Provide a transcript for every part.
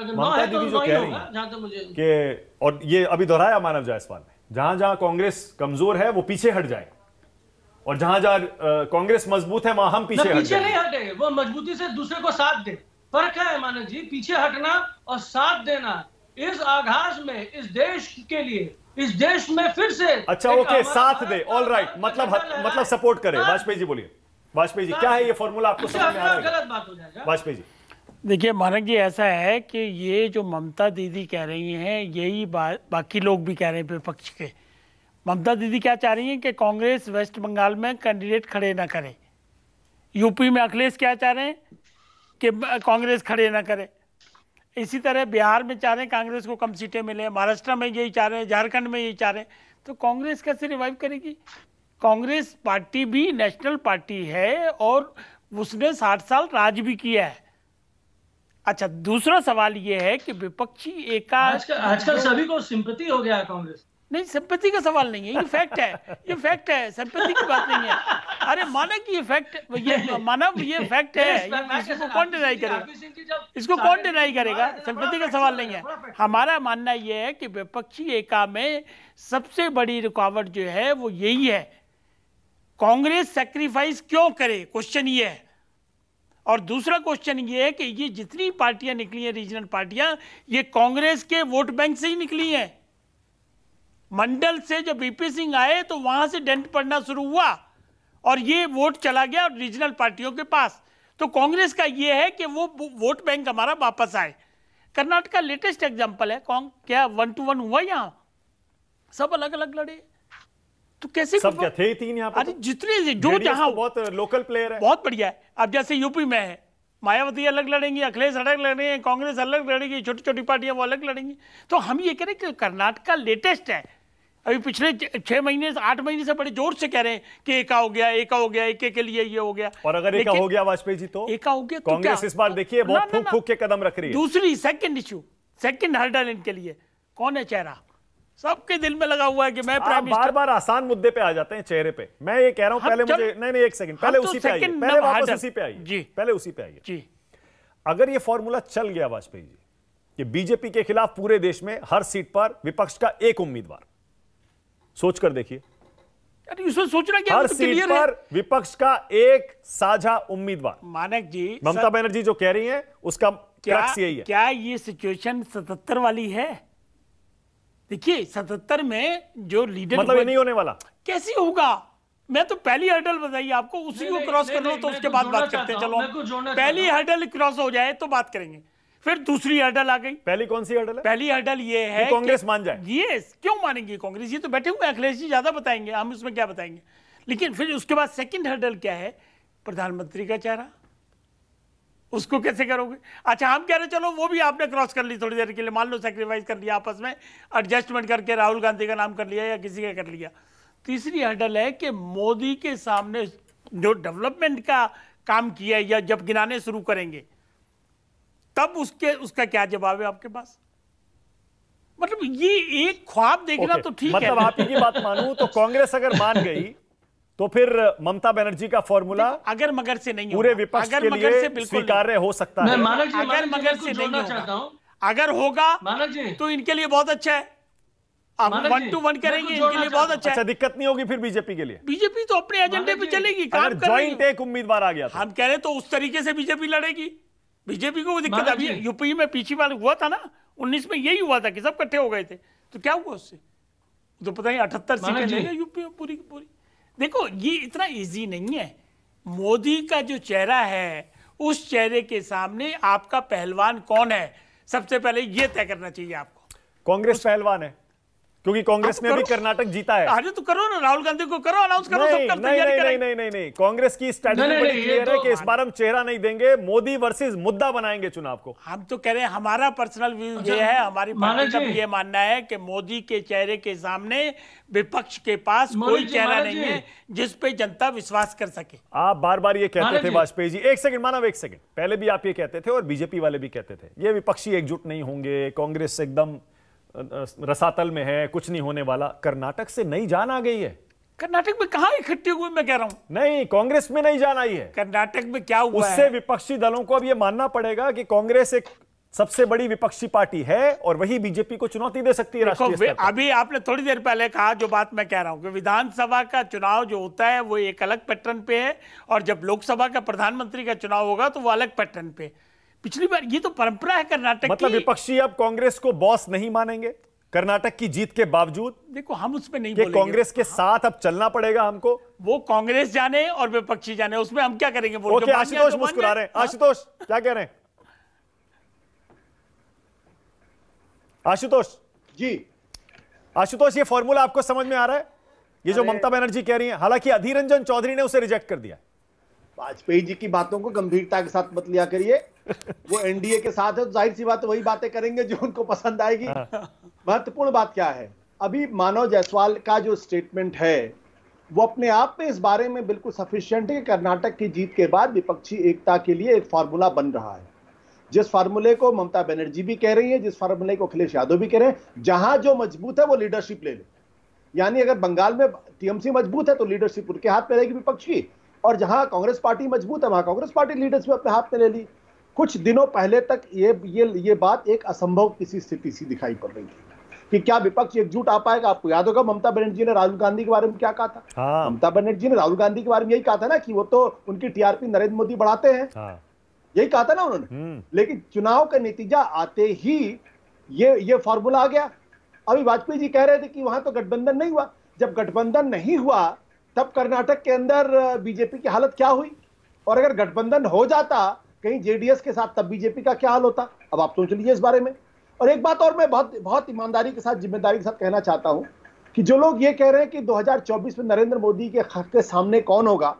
ममता दीदी जो कह रही हैं कि, और ये अभी दोहराया मानव जायसवाल ने, जहां जहां कांग्रेस कमजोर है वो पीछे हट जाए, और जहां जहां कांग्रेस मजबूत है वहां हम पीछे हट पीछे नहीं हटे, वो मजबूती से दूसरे को साथ दे। फर्क है मानव जी, पीछे हटना और साथ देना। इस आघात में, इस देश के लिए, इस देश में फिर से अच्छा ओके साथ दे, ऑल राइट, मतलब सपोर्ट करे। वाजपेयी जी बोलिए, वाजपेयी जी क्या है ये फॉर्मूला, आपको समझ में आ रहा है? गलत बात हो जाएगा वाजपेयी जी देखिए मानक जी, ऐसा है कि ये जो ममता दीदी कह रही हैं यही बाकी लोग भी कह रहे हैं विपक्ष के। ममता दीदी क्या चाह रही हैं कि कांग्रेस वेस्ट बंगाल में कैंडिडेट खड़े ना करे। यूपी में अखिलेश क्या चाह रहे हैं कि कांग्रेस खड़े ना करे। इसी तरह बिहार में चाह रहे हैं कांग्रेस को कम सीटें मिले, महाराष्ट्र में यही चाह रहे हैं, झारखंड में यही चाह रहे हैं। तो कांग्रेस कैसे रिवाइव करेगी? कांग्रेस पार्टी भी नेशनल पार्टी है और उसने 60 साल राज भी किया है। अच्छा, दूसरा सवाल ये है कि विपक्षी आजकल सभी को सिंपैथी हो गया है कांग्रेस। नहीं, सिंपैथी का सवाल नहीं है, ये फैक्ट है, ये फैक्ट है, सिंपैथी की बात नहीं है। अरे मानक ये फैक्ट, ये मानव ये फैक्ट है, इसको कौन डिनाई करेगा? इसको कौन डिनाई करेगा? सिंपैथी का सवाल नहीं है। हमारा मानना ये है कि विपक्षी एका में सबसे बड़ी रुकावट जो है वो यही है, कांग्रेस सैक्रिफाइस क्यों करे, क्वेश्चन ये है। और दूसरा क्वेश्चन ये है कि ये जितनी पार्टियां निकली हैं रीजनल पार्टियां, ये कांग्रेस के वोट बैंक से ही निकली हैं। मंडल से जब वीपी सिंह आए तो वहां से डेंट पड़ना शुरू हुआ और ये वोट चला गया रीजनल पार्टियों के पास। तो कांग्रेस का ये है कि वो वोट बैंक हमारा वापस आए। कर्नाटक लेटेस्ट एग्जांपल है। क्या 1 to 1 हुआ? यहां सब अलग अलग लड़े, तो कैसे सब क्या थे 3 यहाँ पे? अरे जितने जो जहां तो बहुत लोकल प्लेयर है, बहुत बढ़िया है। अब जैसे यूपी में है, मायावती अलग लड़ेंगी, अखिलेश अलग लड़ेंगे, कांग्रेस अलग लड़ेगी, छोटी छोटी पार्टियां वो अलग लड़ेंगी। तो हम ये कह रहे हैं कि कर्नाटक लेटेस्ट है, अभी पिछले 6 महीने से 8 महीने से बड़े जोर से कह रहे हैं कि एका हो गया, एका हो गया, एके के लिए ये हो गया। और अगर एका हो गया वाजपेयी जी तो एका हो गया तो कांग्रेस इस बार देखिए बहुत फूंक फूंक के कदम रख रही है। दूसरी सेकंड इशू, सेकंड हर्डल इनके लिए कौन है? चेहरा। सबके दिल में लगा हुआ है कि मैं प्राइम मिनिस्टर। बार बार आसान मुद्दे पे आ जाते हैं चेहरे पे। मैं ये कह रहा हूं पहले मुझे नहीं एक सेकंड पहले उसी पे आइए, पहले वापस उसी पे आइए जी, पहले उसी पे आइए जी। अगर ये फॉर्मूला चल गया वाजपेयी जी कि बीजेपी के खिलाफ पूरे देश में हर सीट पर विपक्ष का एक उम्मीदवार, सोचकर देखिए, इसमें सोचना क्या, हर सीट पर विपक्ष का एक साझा उम्मीदवार। मानक जी, ममता बनर्जी जो कह रही हैं उसका क्रक्स यही है। क्या ये सिचुएशन 77 वाली है? देखिए 77 में जो लीडर, मतलब ये नहीं होने वाला। कैसे होगा? मैं तो पहली हर्डल बताइए आपको, उसी को क्रॉस कर लो तो उसके बाद बात करते हैं। चलो पहली हर्डल क्रॉस हो जाए तो बात करेंगे। फिर दूसरी हर्डल आ गई। पहली कौन सी हर्डल है? पहली हर्डल ये है कांग्रेस मान जाए। ये क्यों मानेंगे कांग्रेस? ये तो बैठे हुए अखिलेश जी ज्यादा बताएंगे, हम इसमें क्या बताएंगे। लेकिन फिर उसके बाद सेकंड हर्डल क्या है? प्रधानमंत्री का चेहरा, उसको कैसे करोगे? अच्छा, हम कह रहे चलो वो भी आपने क्रॉस कर ली थोड़ी देर के लिए, मान लो सैक्रिफाइस कर लिया, आपस में एडजस्टमेंट करके राहुल गांधी का नाम कर लिया या किसी का कर लिया। तीसरी हर्डल है कि मोदी के सामने जो डेवलपमेंट का काम किया या जब गिनाने शुरू करेंगे तब उसका क्या जवाब है आपके पास? मतलब ये एक ख्वाब देखना तो ठीक है। मतलब आपकी की बात मानूं तो कांग्रेस अगर मान गई तो फिर ममता बनर्जी का फॉर्मूला अगर मगर से नहीं, पूरे विपक्ष के लिए स्वीकार्य हो सकता है। अगर मगर से नहीं होगा, अगर होगा तो इनके लिए बहुत अच्छा है। आप 1 to 1 करेंगे इनके लिए बहुत अच्छा है। अच्छा, दिक्कत नहीं होगी फिर बीजेपी के लिए? बीजेपी तो अपने एजेंडे पे चलेगी, अगर ज्वाइंट एक उम्मीदवार आ गया हम कह रहे तो उस तरीके से बीजेपी लड़ेगी। बीजेपी को दिक्कत अभी यूपी में पीछे वाले हुआ था ना, 19 में यही हुआ था कि सब इकट्ठे हो गए थे, तो क्या हुआ उससे? तो पता नहीं 78 सीटें ले गए यूपी में पूरी की पूरी। देखो ये इतना इजी नहीं है। मोदी का जो चेहरा है उस चेहरे के सामने आपका पहलवान कौन है, सबसे पहले ये तय करना चाहिए आपको। कांग्रेस पहलवान है क्योंकि कांग्रेस ने भी कर्नाटक जीता है। अरे तो करो ना, राहुल गांधी को करो, अनाउंस करो, सब करते नहीं, कांग्रेस की स्ट्रैटेजी बड़ी क्लियर है कि इस बार हम चेहरा नहीं देंगे, मोदी वर्सेस मुद्दा बनाएंगे चुनाव को। हम तो कह रहे हैं, हमारा पर्सनल व्यू ये है, हमारी पार्टी का भी ये मानना है कि मोदी के चेहरे के सामने विपक्ष के पास कोई चेहरा नहीं है जिस पे जनता विश्वास कर सके। आप बार बार ये कहते थे वाजपेयी जी, एक सेकंड मानव, एक सेकंड, पहले भी आप ये कहते थे और बीजेपी वाले भी कहते थे ये विपक्षी एकजुट नहीं होंगे, कांग्रेस एकदम रसातल में है, कुछ नहीं होने वाला। कर्नाटक से नई जान आ गई है। कर्नाटक में कहां इकट्ठे हुए, मैं कह रहा हूं। नहीं, कांग्रेस में नई जान आई है। कर्नाटक में क्या हुआ उससे विपक्षी दलों को अब यह मानना पड़ेगा कि कांग्रेस एक सबसे बड़ी विपक्षी पार्टी है और वही बीजेपी को चुनौती दे सकती है राष्ट्रीय स्तर पर। अभी आपने थोड़ी देर पहले कहा जो बात मैं कह रहा हूं कि विधानसभा का चुनाव जो होता है वो एक अलग पैटर्न पे है और जब लोकसभा का प्रधानमंत्री का चुनाव होगा तो वो अलग पैटर्न पे। पिछली बार ये तो परंपरा है कर्नाटक मतलब की। विपक्षी अब कांग्रेस को बॉस नहीं मानेंगे कर्नाटक की जीत के बावजूद। देखो हम उसमें नहीं बोलेंगे, कांग्रेस के साथ अब चलना पड़ेगा हमको। वो कांग्रेस जाने और विपक्षी जाने, उसमें हम क्या करेंगे? ओके, आशुतोष मुस्कुरा रहे हैं। आशुतोष क्या कह रहे हैं? आशुतोष जी, आशुतोष ये फॉर्मूला आपको समझ में आ रहा है? ये जो ममता बनर्जी कह रही है, हालांकि अधीर रंजन चौधरी ने उसे रिजेक्ट कर दिया। वाजपेयी जी की बातों को गंभीरता के साथ मत लिया करिए। वो एनडीए के साथ है तो जाहिर सी बात वही बातें करेंगे जो उनको पसंद आएगी। महत्वपूर्ण बात क्या है, अभी मानव जायसवाल का जो स्टेटमेंट है वो अपने आप में इस बारे में बिल्कुल सफिशिएंट है कि कर्नाटक की जीत के बाद विपक्षी एकता के लिए एक फार्मूला बन रहा है। जिस फार्मूले को ममता बनर्जी भी कह रही है, जिस फार्मूले को अखिलेश यादव भी कह रहे हैं, जहां जो मजबूत है वो लीडरशिप ले ले। यानी अगर बंगाल में टीएमसी मजबूत है तो लीडरशिप उनके हाथ में रहेगी विपक्ष की, और जहां कांग्रेस पार्टी मजबूत है वहां कांग्रेस पार्टी लीडरशिप अपने हाथ में ले ली। कुछ दिनों पहले तक ये बात एक असंभव किसी स्थिति सी दिखाई पड़ रही थी कि क्या विपक्ष एकजुट आ पाएगा। आपको याद होगा ममता बनर्जी ने राहुल गांधी के बारे में क्या कहा था? ममता बनर्जी ने राहुल गांधी के बारे में यही कहा था ना कि वो तो उनकी टीआरपी नरेंद्र मोदी बढ़ाते हैं। यही कहा था ना उन्होंने। लेकिन चुनाव का नतीजा आते ही ये फॉर्मूला आ गया। अभी वाजपेयी जी कह रहे थे कि वहां तो गठबंधन नहीं हुआ। जब गठबंधन नहीं हुआ तब कर्नाटक के अंदर बीजेपी की हालत क्या हुई, और अगर गठबंधन हो जाता कहीं जेडीएस के साथ तब बीजेपी का क्या हाल होता। अब आप सोच लीजिए इस बारे में। और एक बात और मैं बहुत ईमानदारी के साथ, जिम्मेदारी के साथ कहना चाहता हूं कि जो लोग ये कह रहे हैं कि 2024 में नरेंद्र मोदी के सामने कौन होगा,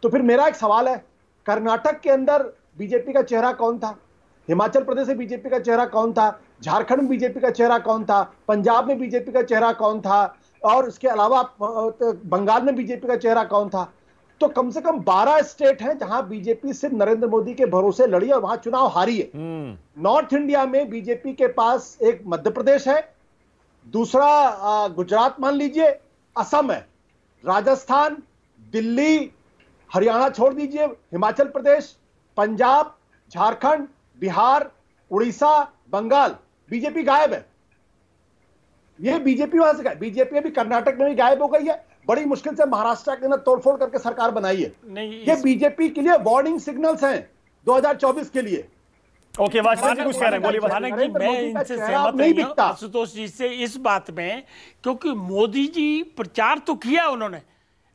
तो फिर मेरा एक सवाल है, कर्नाटक के अंदर बीजेपी का चेहरा कौन था? हिमाचल प्रदेश में बीजेपी का चेहरा कौन था? झारखंड में बीजेपी का चेहरा कौन था? पंजाब में बीजेपी का चेहरा कौन था? और इसके अलावा बंगाल में बीजेपी का चेहरा कौन था? तो कम से कम 12 स्टेट हैं जहां बीजेपी सिर्फ नरेंद्र मोदी के भरोसे लड़ी और वहां चुनाव हारी है। नॉर्थ इंडिया में बीजेपी के पास एक मध्य प्रदेश है, दूसरा गुजरात मान लीजिए, असम है, राजस्थान, दिल्ली, हरियाणा छोड़ दीजिए, हिमाचल प्रदेश, पंजाब, झारखंड, बिहार, उड़ीसा, बंगाल, बीजेपी गायब है। ये बीजेपी वहां से बीजेपी अभी कर्नाटक में भी गायब हो गई है। बड़ी मुश्किल से महाराष्ट्र के अंदर तोड़फोड़ करके सरकार बनाई है। ये बीजेपी के लिए वार्निंग सिग्नल्स हैं 2024 के लिए। ओके, वाजपेयी जी कुछ कह रहे हैं, बोलिए। मैं इनसे सहमत नहीं हूं आशुतोष जी से इस बात में, क्योंकि मोदी जी प्रचार तो किया उन्होंने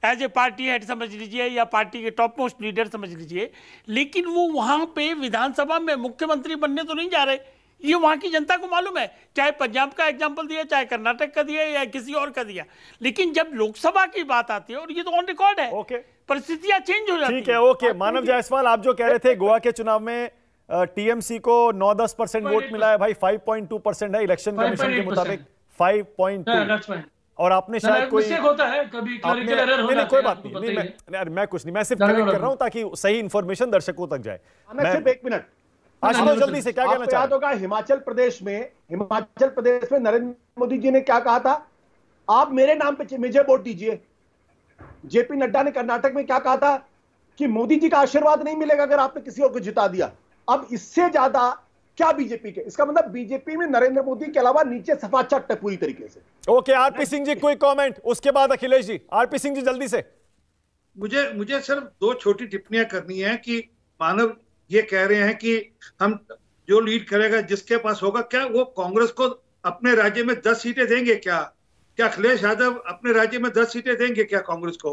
एज ए पार्टी हेड समझ लीजिए या पार्टी के टॉप मोस्ट लीडर समझ लीजिए, लेकिन वो वहां पे विधानसभा में मुख्यमंत्री बनने तो नहीं जा रहे। ये वहां की जनता को मालूम है, चाहे पंजाब का एग्जांपल दिया, चाहे कर्नाटक का दिया या किसी और का दिया। लेकिन जब लोकसभा की बात आती है, और ये तो ऑन रिकॉर्ड है, ओके, परिस्थितियां चेंज हो जाती है। ठीक है, ओके। मानव जायसवाल, आप जो कह रहे थे गोवा के चुनाव में टीएमसी को 9-10% वोट मिला है, भाई 5.2% है इलेक्शन कमीशन के मुताबिक, 5.2। और आपने शायद कोई होता है कभी क्लरिकल एरर होता है। कोई बात नहीं, मैं कुछ नहीं, मैं सिर्फ करेक्ट कर रहा हूं ताकि सही इंफॉर्मेशन दर्शकों तक जाए। सिर्फ एक मिनट, आशुतोष जल्दी से क्या कहना चाहते हैं? याद होगा हिमाचल प्रदेश में नरेंद्र मोदी जी ने क्या कहा था? आप मेरे नाम पे मुझे वोट दीजिए। जेपी नड्डा ने कर्नाटक में क्या कहा था कि मोदी जी का आशीर्वाद नहीं मिलेगा अगर आपने किसी और को जिता दिया। अब इससे ज्यादा क्या बीजेपी के? इसका मतलब बीजेपी में नरेंद्र मोदी के अलावा नीचे सफा चट है पूरी तरीके से। ओके, आरपी सिंह जी कोई कमेंट, उसके बाद अखिलेश जी। आरपी सिंह जी जल्दी से। मुझे सिर्फ 2 छोटी टिप्पणियां करनी है कि मानव ये कह रहे हैं कि हम जो लीड करेगा जिसके पास होगा, क्या वो कांग्रेस को अपने राज्य में 10 सीटें देंगे? क्या अखिलेश यादव अपने राज्य में 10 सीटें देंगे क्या कांग्रेस को?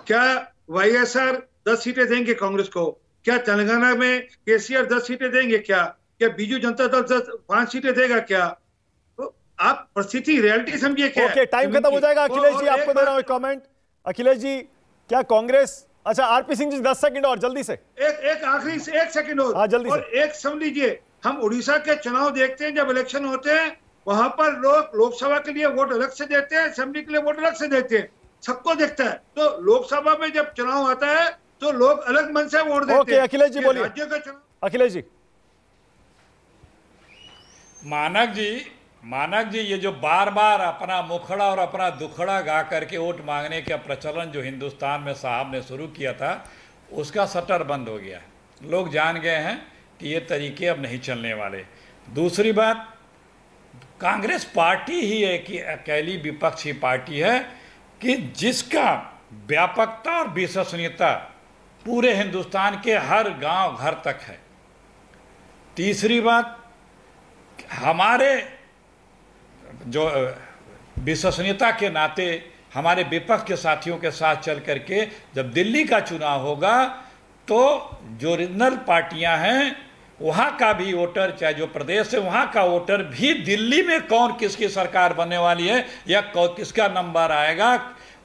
क्या वाईएसआर 10 सीटें देंगे कांग्रेस को? क्या तेलंगाना में केसीआर 10 सीटें देंगे क्या बीजू जनता दल 5 सीटें देगा क्या? तो आप परिस्थिति रियलिटी समझिए क्या। ओके, टाइम खत्म हो जाएगा। अखिलेश जी आपको दे रहा हूं कमेंट। अखिलेश जी, क्या कांग्रेस, अच्छा आरपी सिंह जी 10 सेकंड और जल्दी से। एक आखिरी से 1 सेकंड और जल्दी और से। एक समझ लीजिए, हम उड़ीसा के चुनाव देखते हैं, जब इलेक्शन होते हैं वहां पर लोग लोकसभा के लिए वोट अलग से देते हैं, असेंबली के लिए वोट अलग से देते हैं, सबको देखता है। तो लोकसभा में जब चुनाव आता है तो लोग अलग मन से वोट देते हैं। अखिलेश जी बोलिए। राज्यों का चुनाव, अखिलेश जी। मानक जी ये जो बार बार अपना मुखड़ा और अपना दुखड़ा गा करके वोट मांगने का प्रचलन जो हिंदुस्तान में साहब ने शुरू किया था, उसका शटर बंद हो गया है। लोग जान गए हैं कि ये तरीके अब नहीं चलने वाले। दूसरी बात, कांग्रेस पार्टी ही एक अकेली विपक्षी पार्टी है कि जिसका व्यापकता और विश्वसनीयता पूरे हिंदुस्तान के हर गांव घर तक है। तीसरी बात, हमारे जो विश्वसनीयता के नाते हमारे विपक्ष के साथियों के साथ चल करके जब दिल्ली का चुनाव होगा तो जो रीजनल पार्टियां हैं वहाँ का भी वोटर, चाहे जो प्रदेश है वहाँ का वोटर भी दिल्ली में कौन किसकी सरकार बनने वाली है या किसका नंबर आएगा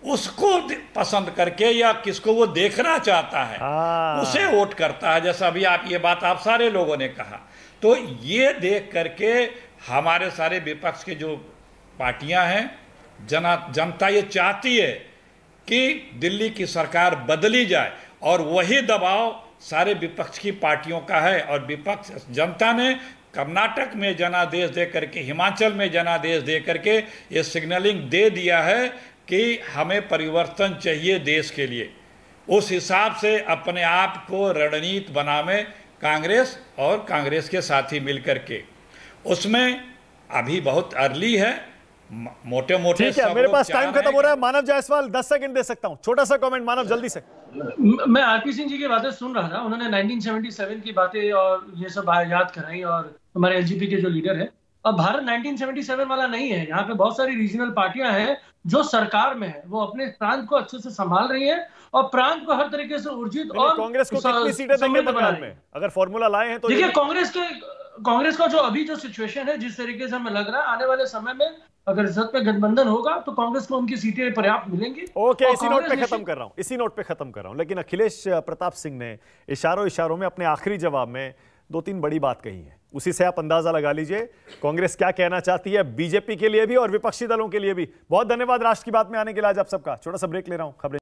उसको पसंद करके या किसको वो देखना चाहता है उसे वोट करता है। जैसा अभी ये बात आप सारे लोगों ने कहा, तो ये देख करके हमारे सारे विपक्ष के जो पार्टियां हैं, जनता ये चाहती है कि दिल्ली की सरकार बदली जाए और वही दबाव सारे विपक्ष की पार्टियों का है। और विपक्ष जनता ने कर्नाटक में जनादेश दे करके, हिमाचल में जनादेश दे करके ये सिग्नलिंग दे दिया है कि हमें परिवर्तन चाहिए देश के लिए। उस हिसाब से अपने आप को रणनीति बनावे कांग्रेस और कांग्रेस के साथी मिलकर के। उसमें अभी बहुत अर्ली है, मोटे मोटे। ठीक है, मेरे पास टाइम खत्म हो रहा है। मानव जायसवाल 10 सेकंड दे सकता हूं, छोटा सा कमेंट मानव, जल्दी से। मैं आरपी सिंह जी की बातें सुन रहा था, उन्होंने 1977 की बातें और ये सब याद कराई, और हमारे एलजेपी के जो लीडर है। अब भारत 1977 वाला नहीं है, यहाँ पे बहुत सारी रीजनल पार्टियां हैं जो सरकार में है, वो अपने प्रांत को अच्छे से संभाल रही है और प्रांत को हर तरीके से ऊर्जित और कांग्रेस को कितनी सीटें देंगे बंगाल में अगर फॉर्मूला लाए हैं तो? देखिए, कांग्रेस का जो अभी जो सिचुएशन है, जिस तरीके से हमें लग रहा है, आने वाले समय में अगर रिजल्ट में गठबंधन होगा तो कांग्रेस को उनकी सीटें पर्याप्त मिलेंगी। ओके, इसी नोट पे खत्म कर रहा हूं। लेकिन अखिलेश प्रताप सिंह ने इशारों में अपने आखिरी जवाब में 2-3 बड़ी बात कही है, उसी से आप अंदाजा लगा लीजिए कांग्रेस क्या कहना चाहती है, बीजेपी के लिए भी और विपक्षी दलों के लिए भी। बहुत धन्यवाद राष्ट्र की बात में आने के लिए आज आप सबका। छोटा सा ब्रेक ले रहा हूं, खबरें